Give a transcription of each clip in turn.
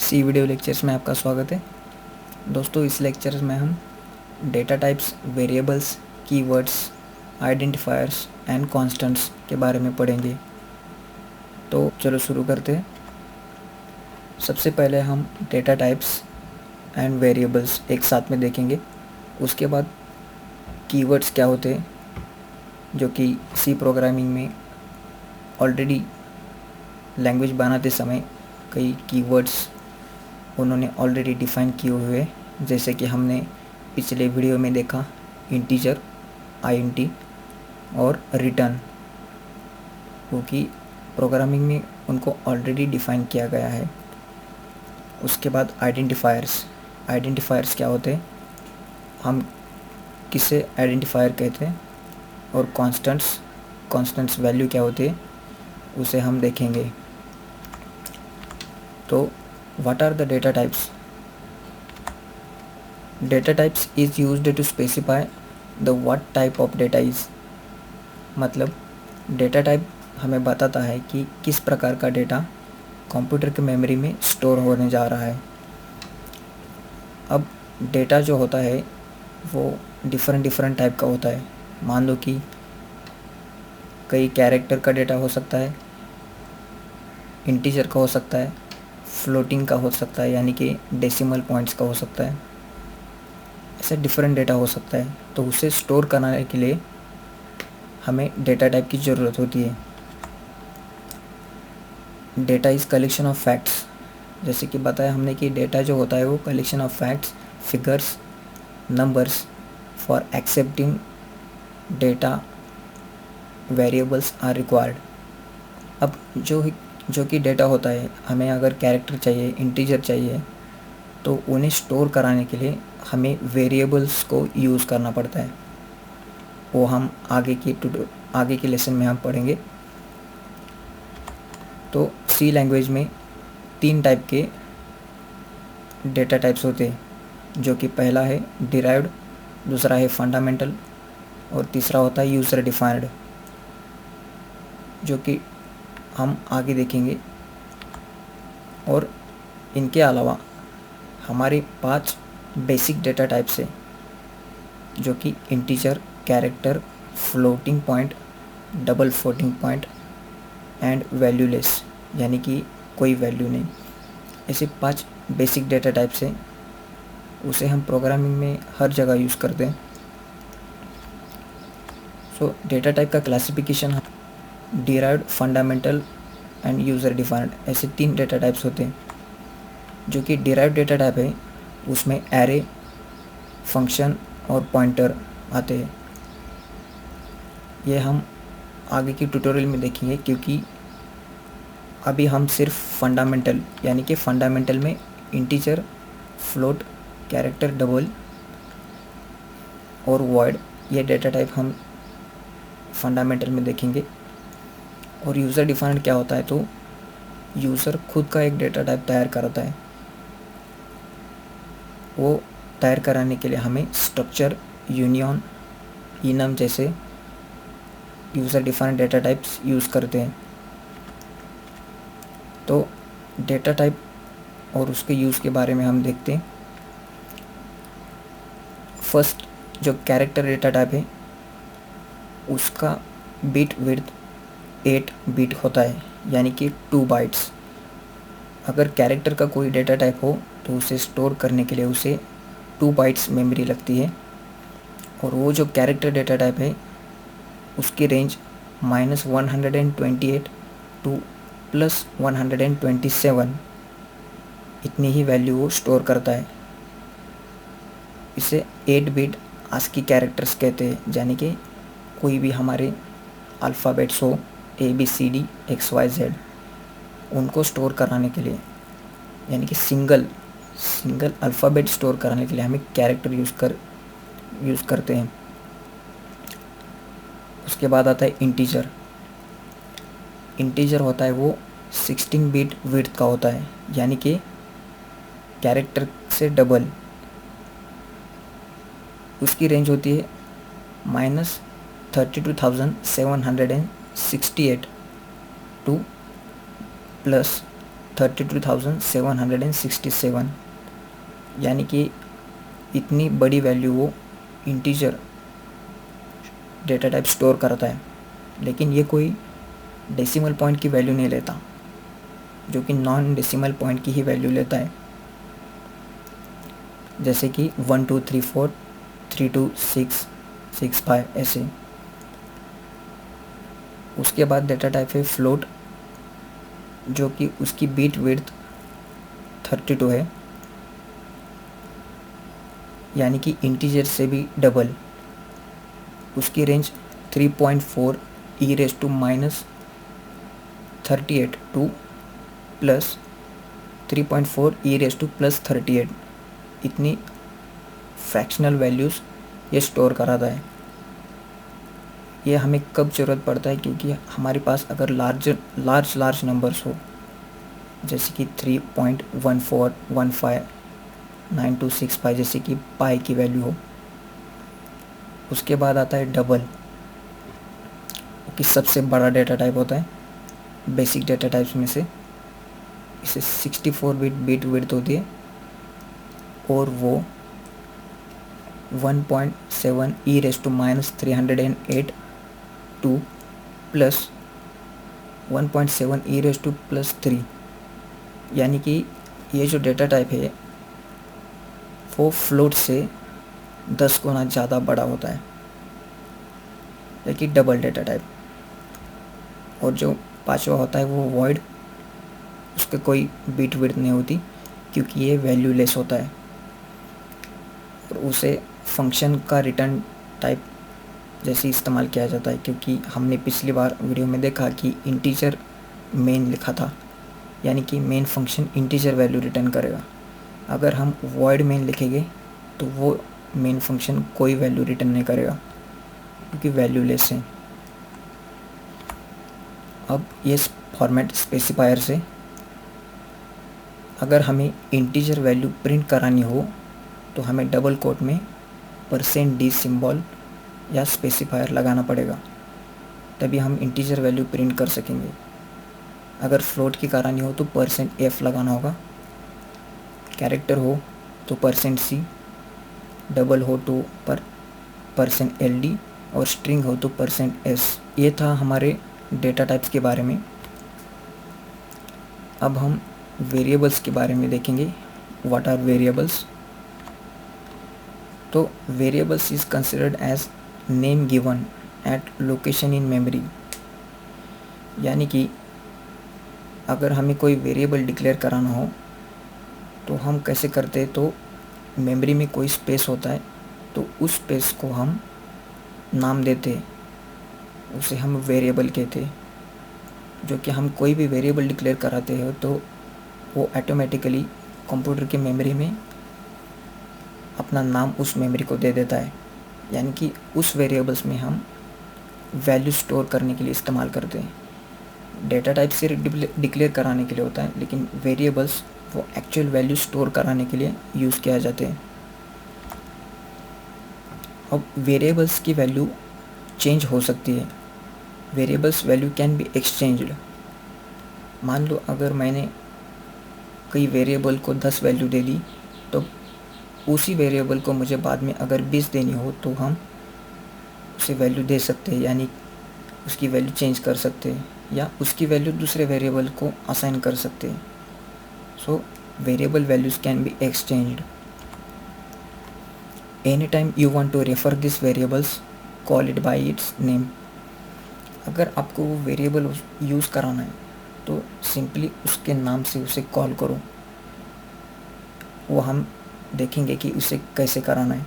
सी video lectures में आपका स्वागत है। दोस्तों, इस लेक्चर में हम data types, variables, keywords, identifiers and constants के बारे में पढ़ेंगे। तो चलो शुरू करते हैं। सबसे पहले हम डेटा टाइप्स एंड वेरिएबल्स एक साथ में देखेंगे। उसके बाद कीवर्ड्स क्या होते हैं, जो कि सी प्रोग्रामिंग में ऑलरेडी लैंग्वेज बनाते समय कई कीवर्ड्स उन्होंने ऑलरेडी डिफ़ाइन किए हुए हैं, जैसे कि हमने पिछले वीडियो में देखा इंटीजर, आईएनटी और रिटर्न, वो कि प्रोग्रामिंग में उनको ऑलरेडी डिफ़ाइन किया गया है। उसके बाद आइडेंटिफायर्स क्या होते हैं, हम किसे आइडेंटिफायर कहते हैं, और कॉन्स्टेंट्स वैल्यू क्या होते हैं उसे हम देखेंगे। तो what are the data types? Data types is used to specify the what type of data is। मतलब डेटा टाइप हमें बताता है कि किस प्रकार का डेटा कंप्यूटर के मेमोरी में स्टोर होने जा रहा है। अब डेटा जो होता है वो डिफरेंट टाइप का होता है। मान लो कि कई कैरेक्टर का डेटा हो सकता है, इंटीजर का हो सकता है, फ्लोटिंग का हो सकता है, यानी कि डेसिमल पॉइंट्स का हो सकता है। ऐसे डिफरेंट डेटा हो सकता है, तो उसे स्टोर कराने के लिए हमें डेटा टाइप की ज़रूरत होती है। Data is collection of facts, जैसे कि बताया हमने कि डेटा जो होता है वो collection of facts, figures, numbers. For accepting data variables are required. अब जो कि डेटा होता है, हमें अगर कैरेक्टर चाहिए, इंटीजर चाहिए, तो उन्हें स्टोर कराने के लिए हमें वेरिएबल्स को यूज़ करना पड़ता है। वो हम आगे के लेसन में हम पढ़ेंगे। तो सी लैंग्वेज में 3 टाइप के डेटा टाइप्स होते हैं, जो कि पहला है डिराइव्ड, दूसरा है फंडामेंटल और तीसरा होता है यूज़र डिफाइंड, जो कि हम आगे देखेंगे। और इनके अलावा हमारे 5 बेसिक डेटा टाइप्स है, जो कि integer, character, floating point, double floating point and valueless, यानी कि कोई वैल्यू नहीं। ऐसे 5 बेसिक डेटा टाइप्स हैं, उसे हम प्रोग्रामिंग में हर जगह यूज़ करते हैं। सो डेटा टाइप का classification derived, fundamental end user defined, ऐसे 3 डेटा टाइप्स होते हैं। जो कि डिराइव्ड डेटा टाइप है उसमें एरे, फंक्शन और पॉइंटर आते हैं। ये हम आगे की ट्यूटोरियल में देखेंगे, क्योंकि अभी हम सिर्फ फंडामेंटल, यानी कि फंडामेंटल में इंटीजर, फ्लोट, कैरेक्टर, डबल और वॉइड, ये डेटा टाइप हम फंडामेंटल में देखेंगे। और यूज़र डिफाइंड क्या होता है, तो यूज़र खुद का एक डेटा टाइप तैयार करता है। वो तैयार कराने के लिए हमें स्ट्रक्चर, यूनियन, इनम जैसे user defined data types use करते हैं। तो डेटा टाइप और उसके यूज़ के बारे में हम देखते हैं। फर्स्ट, जो कैरेक्टर डेटा टाइप है उसका बिट विड्थ 8 बिट होता है, यानी कि 2 बाइट्स। अगर कैरेक्टर का कोई डेटा टाइप हो तो उसे स्टोर करने के लिए उसे 2 बाइट्स मेमोरी लगती है। और वो जो कैरेक्टर डेटा टाइप है उसकी रेंज -128 टू +127 इतनी ही वैल्यू वो स्टोर करता है। इसे 8 बिट आस्की कैरेक्टर्स कहते हैं, यानी कि कोई भी हमारे अल्फ़ाबेट्स हो ABCD XYZ, उनको स्टोर कराने के लिए, यानी कि सिंगल अल्फ़ाबेट स्टोर कराने के लिए हमें कैरेक्टर यूज़ करते हैं। उसके बाद आता है इंटीजर होता है वो 16 बिट विड्थ का होता है, यानी कि कैरेक्टर से डबल। उसकी रेंज होती है -32,768 टू 32,767, यानी कि इतनी बड़ी वैल्यू वो इंटीजर डेटा टाइप स्टोर करता है। लेकिन ये कोई डेसिमल पॉइंट की वैल्यू नहीं लेता, जो कि नॉन डेसिमल पॉइंट की ही वैल्यू लेता है, जैसे कि 1 2 3 4 3 2 6 6 5 ऐसे। उसके बाद डेटा टाइप है फ्लोट, जो कि उसकी बीट विड्थ 32 है, यानी कि इंटीजर से भी डबल। उसकी range 3.4 e⁻38 two plus 3.4 e⁻38, इतनी फ्रैक्शनल वैल्यूज़ ये स्टोर कराता है। ये हमें कब ज़रूरत पड़ता है, क्योंकि हमारे पास अगर लार्ज नंबर्स हो, जैसे कि 3.14159265, जैसे कि पाई की वैल्यू हो। उसके बाद आता है डबल, कि सबसे बड़ा डेटा टाइप होता है बेसिक डेटा टाइप्स में से। इसे 64 बीट विड्थ होती है और वो 1.7 e⁻308 टू प्लस 1.7 e⁻+3, यानी कि ये जो डेटा टाइप है वो फ्लोट से 10 गुना ज़्यादा बड़ा होता है, लेकिन डबल डेटा टाइप। और जो पांचवा होता है वो वॉइड, उसका कोई बीट विड्थ नहीं होती, क्योंकि ये वैल्यूलेस होता है और उसे फंक्शन का रिटर्न टाइप जैसे इस्तेमाल किया जाता है। क्योंकि हमने पिछली बार वीडियो में देखा कि इंटीजर मेन लिखा था, यानी कि main function integer value return करेगा। अगर हम वॉइड मेन लिखेंगे तो वो मेन फंक्शन कोई वैल्यू रिटर्न नहीं करेगा, क्योंकि वैल्यूलेस है। अब ये फॉर्मेट स्पेसिफायर से अगर हमें इंटीजर वैल्यू प्रिंट करानी हो तो हमें डबल कोट में %d सिंबल या स्पेसिफायर लगाना पड़ेगा, तभी हम इंटीजर वैल्यू प्रिंट कर सकेंगे। अगर फ्लोट की करानी हो तो %f लगाना होगा, कैरेक्टर हो तो %c, डबल हो तो %ld और स्ट्रिंग हो तो %s। ये था हमारे डेटा टाइप्स के बारे में। अब हम वेरिएबल्स के बारे में देखेंगे। What are variables? तो variables is considered as name given at location in memory, यानी कि अगर हमें कोई वेरिएबल डिक्लेयर कराना हो तो हम कैसे करते हैं, तो मेमोरी में कोई स्पेस होता है तो उस स्पेस को हम नाम देते, उसे हम वेरिएबल कहते हैं। जो कि हम कोई भी वेरिएबल डिक्लेयर कराते हैं तो वो ऑटोमेटिकली कंप्यूटर की मेमोरी में अपना नाम उस मेमोरी को दे देता है, यानी कि उस वेरिएबल्स में हम वैल्यू स्टोर करने के लिए इस्तेमाल करते हैं। डेटा टाइप से डिक्लेयर कराने के लिए होता है, लेकिन वेरिएबल्स वो एक्चुअल वैल्यू स्टोर कराने के लिए यूज़ किया जाते हैं। अब वेरिएबल्स की वैल्यू चेंज हो सकती है। Variables value can be exchanged. मान लो अगर मैंने कई वेरिएबल को 10 वैल्यू दे दी, तो उसी वेरिएबल को मुझे बाद में अगर 20 देनी हो तो हम उसे वैल्यू दे सकते हैं, यानी उसकी वैल्यू चेंज कर सकते हैं या उसकी वैल्यू दूसरे वेरिएबल को असाइन कर सकते हैं। So variable values can be exchanged. Any time you want to refer this variables, call it by its name. अगर आपको वो वेरिएबल यूज़ कराना है तो सिंपली उसके नाम से उसे कॉल करो। वो हम देखेंगे कि उसे कैसे कराना है।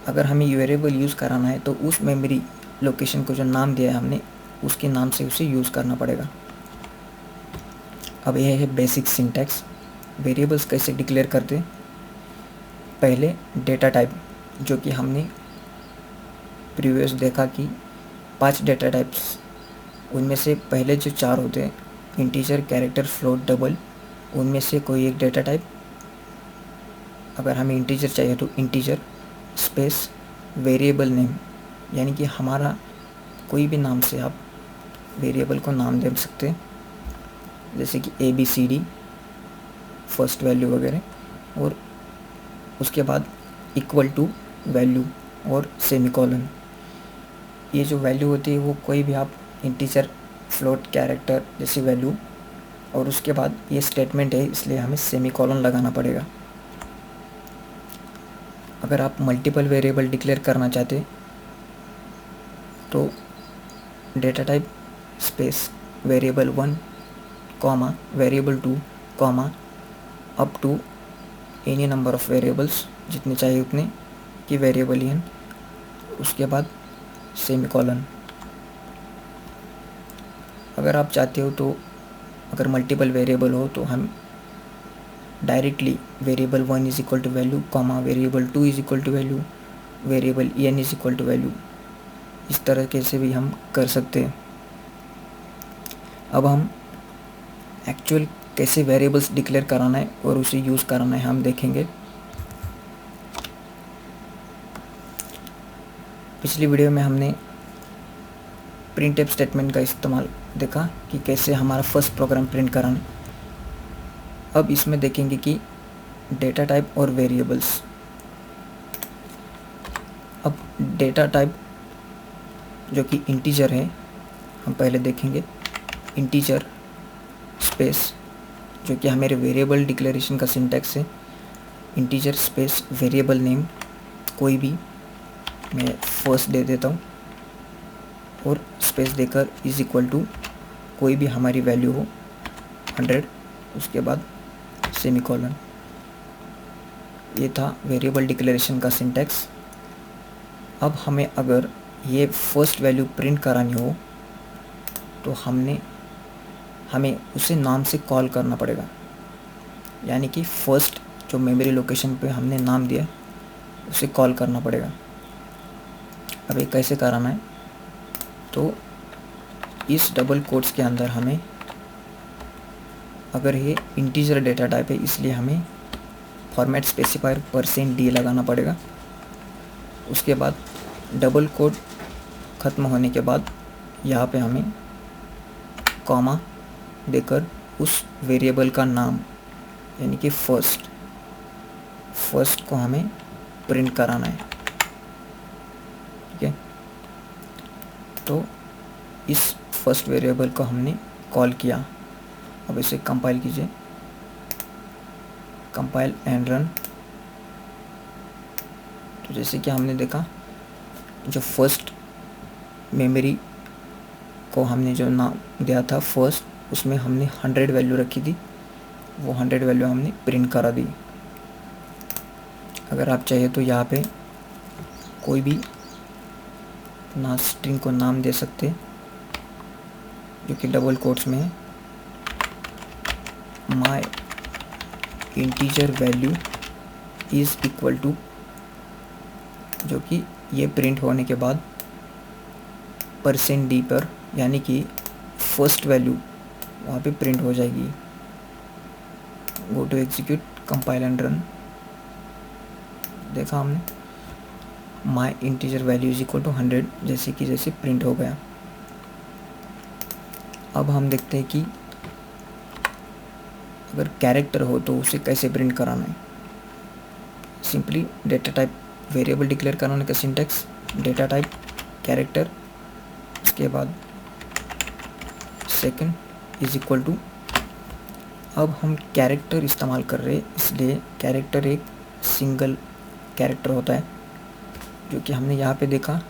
अगर हमें वेरिएबल यूज़ कराना है तो उस मेमोरी लोकेशन को जो नाम दिया है हमने, उसके नाम से उसे यूज़ करना पड़ेगा। अब यह है बेसिक सिंटैक्स। वेरिएबल्स कैसे डिक्लेयर करते हैं? पहले डेटा टाइप, जो कि हमने प्रीवियस देखा कि 5 डेटा टाइप्स, उनमें से पहले जो 4 होते हैं इंटीजर, कैरेक्टर, फ्लोट, डबल, उनमें से कोई एक डेटा टाइप। अगर हमें इंटीजर चाहिए तो इंटीजर, स्पेस, वेरिएबल नेम, यानी कि हमारा कोई भी नाम से आप वेरिएबल को नाम दे सकते हैं। जैसे कि ABCD फर्स्ट वैल्यू वगैरह, और उसके बाद इक्वल टू वैल्यू और सेमीकोलन। ये जो वैल्यू होती है वो कोई भी आप इंटीजर, फ्लोट, कैरेक्टर जैसी वैल्यू, और उसके बाद ये स्टेटमेंट है इसलिए हमें सेमीकोलन लगाना पड़ेगा। अगर आप मल्टीपल वेरिएबल डिक्लेयर करना चाहते तो data type space variable 1 comma variable 2 comma up to any number of variables, जितने चाहिए उतने की वेरिएबल हैं, उसके बाद सेमीकोलन। अगर आप चाहते हो तो अगर मल्टीपल वेरिएबल हो तो हम directly variable 1 is equal to value comma variable 2 is equal to value, variable n is equal to value, इस तरह से भी हम कर सकते हैं। अब हम एक्चुअल कैसे वेरिएबल्स डिक्लेयर कराना है और उसे यूज़ कराना है हम देखेंगे। पिछली वीडियो में हमने प्रिंटफ स्टेटमेंट का इस्तेमाल देखा कि कैसे हमारा फर्स्ट प्रोग्राम प्रिंट कराना। अब इसमें देखेंगे कि डेटा टाइप और वेरिएबल्स। अब डेटा टाइप जो कि इंटीजर है, हम पहले देखेंगे इंटीजर स्पेस, जो कि हमारे वेरिएबल डिक्लेरेशन का सिंटैक्स है, इंटीजर स्पेस वेरिएबल नेम कोई भी, मैं फर्स्ट दे देता हूँ, और स्पेस देकर इज इक्वल टू कोई भी हमारी वैल्यू हो 100, उसके बाद सेमीकोलन। ये था वेरिएबल डिक्लेरेशन का सिंटैक्स। अब हमें अगर ये फर्स्ट वैल्यू प्रिंट करानी हो तो हमें उसे नाम से कॉल करना पड़ेगा, यानी कि फर्स्ट जो मेमोरी लोकेशन पे हमने नाम दिया उसे कॉल करना पड़ेगा। अब ये कैसे कराना है, तो इस डबल कोट्स के अंदर हमें, अगर ये इंटीजर डेटा टाइप है इसलिए हमें फॉर्मेट स्पेसिफायर %d लगाना पड़ेगा। उसके बाद डबल कोट ख़त्म होने के बाद यहाँ पे हमें कॉमा देकर उस वेरिएबल का नाम, यानी कि फर्स्ट को हमें प्रिंट कराना है। ठीक है, तो इस फर्स्ट वेरिएबल को हमने कॉल किया। अब इसे कंपाइल कीजिए, कंपाइल एंड रन। तो जैसे कि हमने देखा, जो फर्स्ट मेमोरी को हमने जो नाम दिया था फर्स्ट, उसमें हमने 100 वैल्यू रखी थी, वो 100 वैल्यू हमने प्रिंट करा दी। अगर आप चाहिए तो यहाँ पे कोई भी ना स्ट्रिंग को नाम दे सकते, जो कि डबल कोट्स में है, my integer value is equal to, जो कि ये प्रिंट होने के बाद %d पर, यानी कि फर्स्ट वैल्यू वहाँ पे प्रिंट हो जाएगी। Go to execute, compile and run. देखा हमने my integer value is equal to 100 जैसे प्रिंट हो गया। अब हम देखते हैं कि अगर कैरेक्टर हो तो उसे कैसे प्रिंट कराना है। Simply data type variable declare कराने का सिंटैक्स, डेटा टाइप कैरेक्टर, उसके बाद सेकंड इज इक्वल टू। अब हम कैरेक्टर इस्तेमाल कर रहे हैं इसलिए कैरेक्टर एक सिंगल कैरेक्टर होता है, जो कि हमने यहाँ पे देखा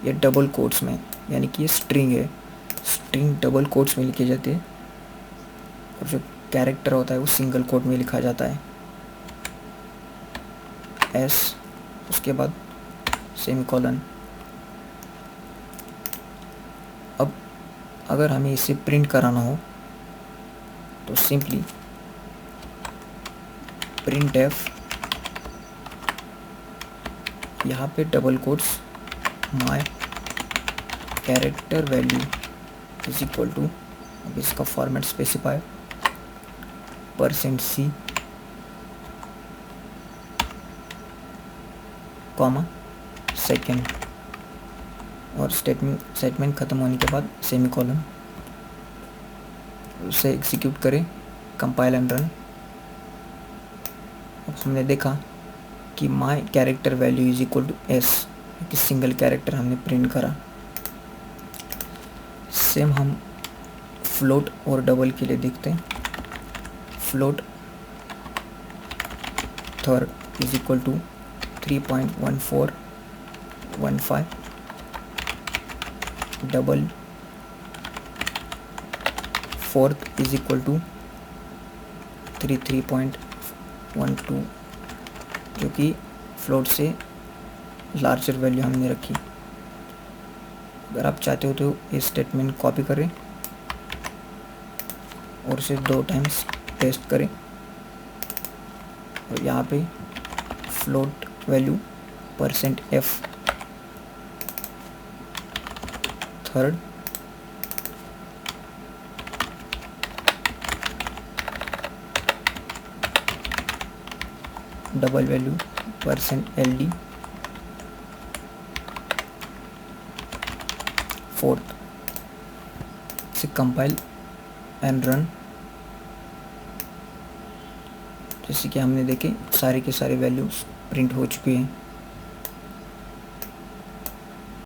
ये डबल कोट्स में, यानी कि ये स्ट्रिंग है, स्ट्रिंग डबल कोट्स में लिखे जाते हैं, और जो कैरेक्टर होता है वो सिंगल कोट में लिखा जाता है, एस, उसके बाद सेमीकोलन। अब अगर हमें इसे प्रिंट कराना हो तो सिंपली printf, यहाँ पे double quotes my character value is equal to, अब इसका format specifier %c comma second, और स्टेटमेंट ख़त्म होने के बाद सेमीकोलन। उसे एग्जीक्यूट करें, कंपाइल एंड रन। अब हमने देखा कि my character value is equal to s, कि सिंगल कैरेक्टर हमने प्रिंट करा। सेम हम फ्लोट और डबल के लिए देखते हैं। Float third is equal to 3.1415, double fourth is equal to 33.12, जो कि फ्लोट से लार्जर वैल्यू हमने रखी। अगर आप चाहते हो तो इस स्टेटमेंट कॉपी करें और उसे 2 टाइम्स पेस्ट करें, और यहाँ पे float value %f third double value %ld fourth से कंपाइल एंड रन। जैसे कि हमने देखे सारे के सारे वैल्यूज प्रिंट हो चुके हैं।